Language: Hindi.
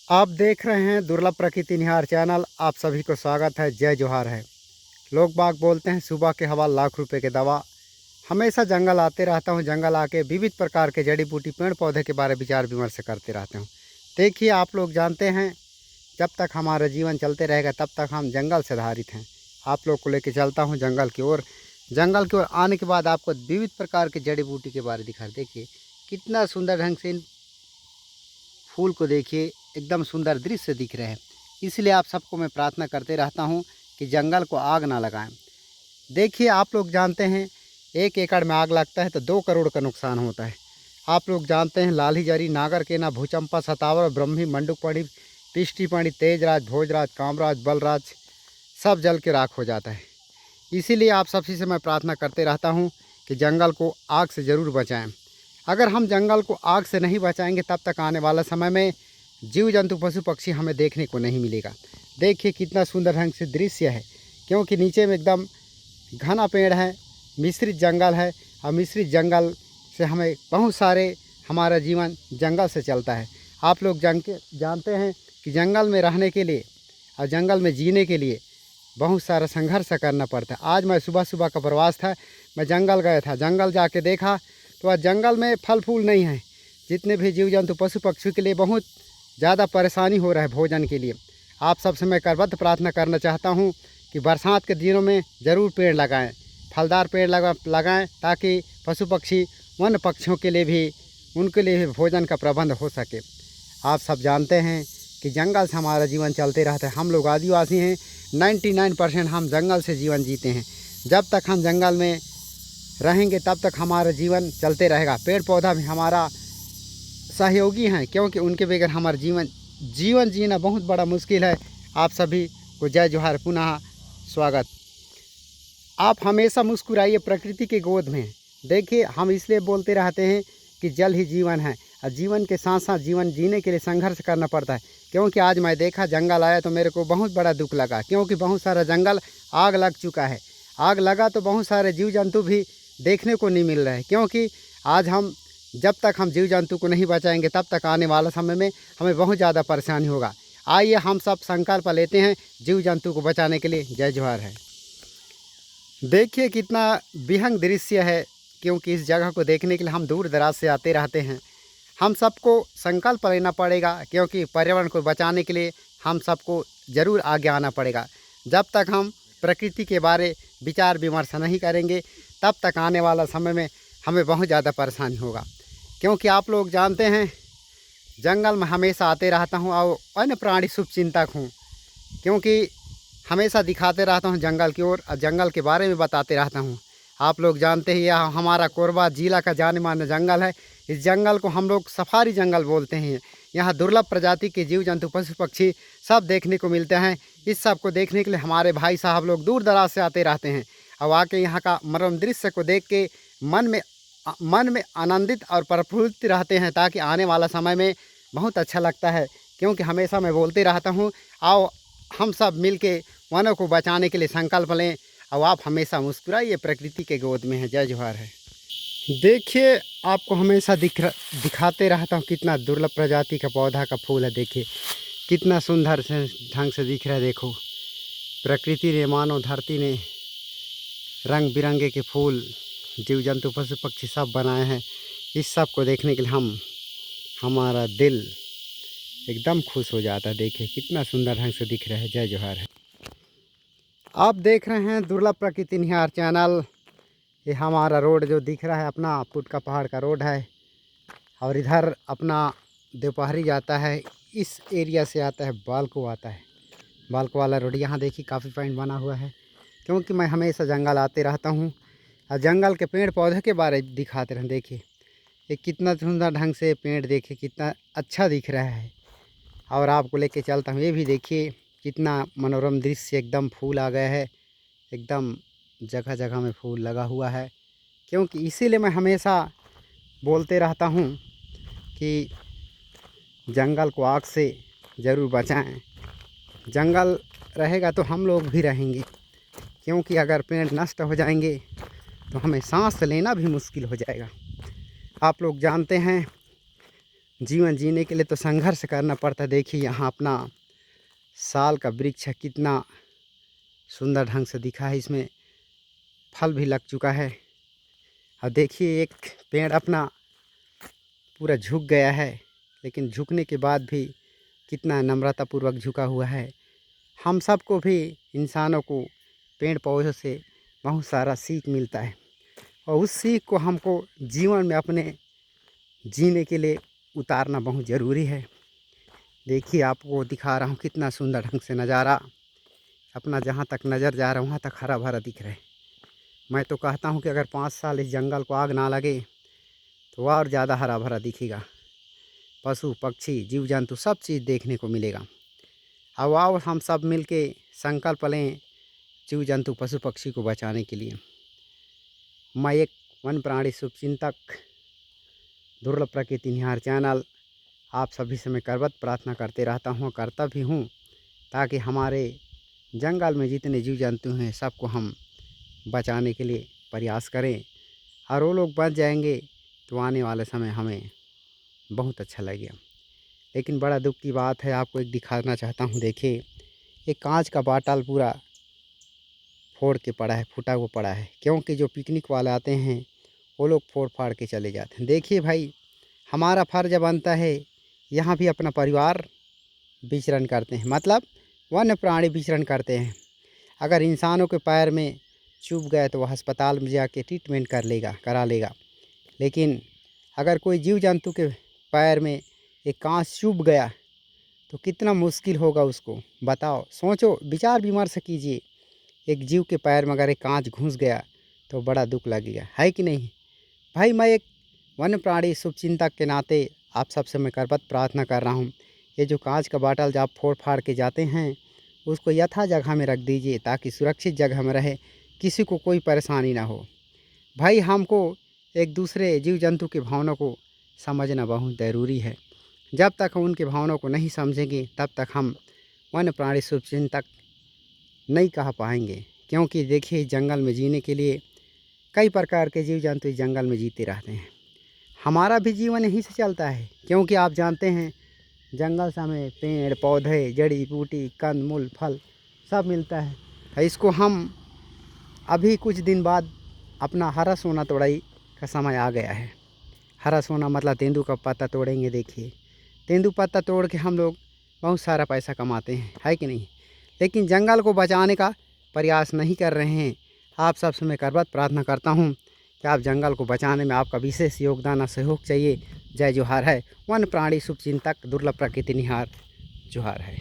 आप देख रहे हैं दुर्लभ प्रकृति निहार चैनल। आप सभी को स्वागत है। जय जोहार है। लोग बाग बोलते हैं सुबह के हवा लाख रुपए के दवा। हमेशा जंगल आते रहता हूं। जंगल आके विविध प्रकार के जड़ी बूटी पेड़ पौधे के बारे में विचार विमर्श करते रहते हूं। देखिए, आप लोग जानते हैं जब तक हमारा जीवन चलते रहेगा तब तक हम जंगल से आधारित हैं। आप लोग को लेकर चलता हूँ जंगल की ओर। जंगल की ओर आने के बाद आपको विविध प्रकार के जड़ी बूटी के बारे में दिखा। देखिए कितना सुंदर ढंग से इन फूल को देखिए, एकदम सुंदर दृश्य दिख रहे हैं। इसलिए आप सबको मैं प्रार्थना करते रहता हूं कि जंगल को आग ना लगाएं। देखिए, आप लोग जानते हैं 1 एकड़ में आग लगता है तो 2 करोड़ का नुकसान होता है। आप लोग जानते हैं लाली जरी, नागरकेना, भूचंपा, सतावर, ब्रह्मी, मंडूकपणी, तिष्टिपणी, तेजराज, भोजराज, कामराज, बलराज सब जल के राख हो जाता है। इसीलिए आप सबसे से मैं प्रार्थना करते रहता हूँ कि जंगल को आग से ज़रूर बचाएँ। अगर हम जंगल को आग से नहीं बचाएंगे तब तक आने वाला समय में जीव जंतु पशु पक्षी हमें देखने को नहीं मिलेगा। देखिए कितना सुंदर ढंग से दृश्य है, क्योंकि नीचे में एकदम घना पेड़ है, मिश्रित जंगल है। और मिश्रित जंगल से हमें बहुत सारे, हमारा जीवन जंगल से चलता है। आप लोग जानते हैं कि जंगल में रहने के लिए और जंगल में जीने के लिए बहुत सारा संघर्ष करना पड़ता है। आज मैं सुबह सुबह का प्रवास था, मैं जंगल गया था। जंगल जाके देखा तो आज जंगल में फल फूल नहीं है। जितने भी जीव जंतु पशु पक्षी के लिए बहुत ज़्यादा परेशानी हो रहा है भोजन के लिए। आप सबसे मैं करबद्ध प्रार्थना करना चाहता हूं कि बरसात के दिनों में ज़रूर पेड़ लगाएं, फलदार पेड़ लगाएं, ताकि पशु पक्षी वन्य पक्षियों के लिए भी, उनके लिए भी भोजन का प्रबंध हो सके। आप सब जानते हैं कि जंगल से हमारा जीवन चलते रहता है। हम लोग आदिवासी हैं, 99% हम जंगल से जीवन जीते हैं। जब तक हम जंगल में रहेंगे तब तक हमारा जीवन चलते रहेगा। पेड़ पौधा भी हमारा सहयोगी हैं, क्योंकि उनके बगैर हमारा जीवन जीना बहुत बड़ा मुश्किल है। आप सभी को जय जोहार, पुनः स्वागत। आप हमेशा मुस्कुराइए, प्रकृति की गोद में। देखिए, हम इसलिए बोलते रहते हैं कि जल ही जीवन है, और जीवन के साथ साथ जीवन जीने के लिए संघर्ष करना पड़ता है। क्योंकि आज मैं देखा जंगल आया तो मेरे को बहुत बड़ा दुख लगा, क्योंकि बहुत सारा जंगल आग लग चुका है। आग लगा तो बहुत सारे जीव जंतु भी देखने को नहीं मिल रहे हैं। क्योंकि आज हम, जब तक हम जीव जंतु को नहीं बचाएंगे तब तक आने वाला समय में हमें बहुत ज़्यादा परेशानी होगा। आइए हम सब संकल्प लेते हैं जीव जंतु को बचाने के लिए। जय जोहार है। देखिए कितना विहंग दृश्य है, क्योंकि इस जगह को देखने के लिए हम दूर दराज से आते रहते हैं। हम सबको संकल्प लेना पड़ेगा, क्योंकि पर्यावरण को बचाने के लिए हम सबको ज़रूर आगे आना पड़ेगा। जब तक हम प्रकृति के बारे विचार विमर्श नहीं करेंगे तब तक आने वाला समय में हमें बहुत ज़्यादा परेशानी होगा। क्योंकि आप लोग जानते हैं जंगल में हमेशा आते रहता हूँ और अन्य प्राणी शुभ चिंतक हूँ, क्योंकि हमेशा दिखाते रहता हूँ जंगल की ओर और जंगल के बारे में बताते रहता हूँ। आप लोग जानते हैं यह हमारा कोरबा जिला का जाने माने जंगल है। इस जंगल को हम लोग सफारी जंगल बोलते हैं। यहाँ दुर्लभ प्रजाति के जीव जंतु पशु पक्षी सब देखने को मिलते हैं। इस सब को देखने के लिए हमारे भाई साहब लोग दूर दराज से आते रहते हैं, और आके यहाँ का मनोरम दृश्य को देख के मन में आनंदित और प्रफुल्लित रहते हैं, ताकि आने वाला समय में बहुत अच्छा लगता है। क्योंकि हमेशा मैं बोलते रहता हूँ, आओ हम सब मिल के वनों को बचाने के लिए संकल्प लें। और आप हमेशा मुस्कुराइए, प्रकृति के गोद में है। जय जोहार है। देखिए, आपको हमेशा दिखाते रहता हूँ कितना दुर्लभ प्रजाति का पौधा का फूल है। देखिए कितना सुंदर से ढंग से दिख रहा है। देखो, प्रकृति ने, मानव धरती ने रंग बिरंगे के फूल, जीव जंतु पशु पक्षी सब बनाए हैं। इस सब को देखने के लिए हमारा दिल एकदम खुश हो जाता है। देखिए कितना सुंदर ढंग से दिख रहा है। जय जोहार है। आप देख रहे हैं दुर्लभ प्रकृति निहार चैनल। ये हमारा रोड जो दिख रहा है अपना पुटका पहाड़ का रोड है, और इधर अपना दोपहरी जाता है। इस एरिया से आता है बालको, आता है बालको वाला रोड। यहाँ देखिए काफ़ी पॉइंट बना हुआ है, क्योंकि मैं हमेशा जंगल आते रहता हूँ और जंगल के पेड़ पौधे के बारे दिखाते रहें। देखिए ये कितना सुंदर ढंग से पेड़, देखिए कितना अच्छा दिख रहा है। और आपको लेके चलता हूँ। ये भी देखिए कितना मनोरम दृश्य, एकदम फूल आ गए हैं, एकदम जगह जगह में फूल लगा हुआ है। क्योंकि इसीलिए मैं हमेशा बोलते रहता हूँ कि जंगल को आग से ज़रूर बचाएं। जंगल रहेगा तो हम लोग भी रहेंगे, क्योंकि अगर पेड़ नष्ट हो जाएंगे तो हमें सांस लेना भी मुश्किल हो जाएगा। आप लोग जानते हैं जीवन जीने के लिए तो संघर्ष करना पड़ता है। देखिए यहाँ अपना साल का वृक्ष है, कितना सुंदर ढंग से दिखा है, इसमें फल भी लग चुका है। और देखिए एक पेड़ अपना पूरा झुक गया है, लेकिन झुकने के बाद भी कितना नम्रतापूर्वक झुका हुआ है। हम सबको भी, इंसानों को, पेड़ पौधों से बहुत सारा सीख मिलता है और उस सीख को हमको जीवन में अपने जीने के लिए उतारना बहुत ज़रूरी है। देखिए आपको दिखा रहा हूँ कितना सुंदर ढंग से नज़ारा, अपना जहाँ तक नज़र जा रहा है वहाँ तक हरा भरा दिख रहा है। मैं तो कहता हूँ कि अगर 5 साल इस जंगल को आग ना लगे तो और ज़्यादा हरा भरा दिखेगा। पशु पक्षी जीव जंतु सब चीज़ देखने को मिलेगा। अब आओ हम सब मिल के संकल्प लें जीव जंतु पशु पक्षी को बचाने के लिए। मैं एक वन प्राणी शुभचिंतक, दुर्लभ प्रकृति निहार चैनल आप सभी से मैं करबद्ध प्रार्थना करते रहता हूँ, करता भी हूँ, ताकि हमारे जंगल में जितने जीव जंतु हैं सबको हम बचाने के लिए प्रयास करें। और वो लोग बच जाएंगे तो आने वाले समय हमें बहुत अच्छा लगेगा। लेकिन बड़ा दुख की बात है, आपको एक दिखाना चाहता हूँ। देखिए एक कांच का बाटल पूरा फोड़ के पड़ा है, फूटा हुआ पड़ा है, क्योंकि जो पिकनिक वाले आते हैं वो लोग फोड़ फाड़ के चले जाते हैं। देखिए भाई, हमारा फ़र्ज बनता है यहाँ भी अपना परिवार विचरण करते हैं, मतलब वन्य प्राणी विचरण करते हैं। अगर इंसानों के पैर में चुभ गए तो वह अस्पताल में जाके ट्रीटमेंट करा लेगा। लेकिन अगर कोई जीव जंतु के पैर में एक कांच चुभ गया तो कितना मुश्किल होगा उसको, बताओ। सोचो, विचार विमर्श कीजिए। एक जीव के पैर में अगर एक कांच घुस गया तो बड़ा दुख लगेगा, है कि नहीं भाई। मैं एक वन्य प्राणी शुभचिंतक के नाते आप सबसे मैं करबद्ध प्रार्थना कर रहा हूँ, ये जो कांच का बाटल जब आप फोड़ फाड़ के जाते हैं उसको यथा जगह में रख दीजिए, ताकि सुरक्षित जगह में रहे, किसी को कोई परेशानी ना हो। भाई हमको एक दूसरे जीव जंतु की भावना को समझना बहुत ज़रूरी है। जब तक हम उनकी भावनाओं को नहीं समझेंगे तब तक हम वन्य प्राणी शुभचिंतक नहीं कह पाएंगे। क्योंकि देखिए जंगल में जीने के लिए कई प्रकार के जीव जंतु इस जंगल में जीते रहते हैं। हमारा भी जीवन यहीं से चलता है, क्योंकि आप जानते हैं जंगल से हमें पेड़ पौधे जड़ी बूटी कंद मूल फल सब मिलता है। इसको हम अभी कुछ दिन बाद अपना हरा सोना तोड़ाई का समय आ गया है। हरा सोना मतलब तेंदू का पत्ता तोड़ेंगे। देखिए तेंदू पत्ता तोड़ के हम लोग बहुत सारा पैसा कमाते हैं, है कि नहीं। लेकिन जंगल को बचाने का प्रयास नहीं कर रहे हैं। आप सबसे मैं करबद्ध प्रार्थना करता हूँ कि आप जंगल को बचाने में आपका विशेष योगदान और सहयोग चाहिए। जय जोहार है। वन प्राणी शुभचिंतक, दुर्लभ प्रकृति निहार, जोहार है।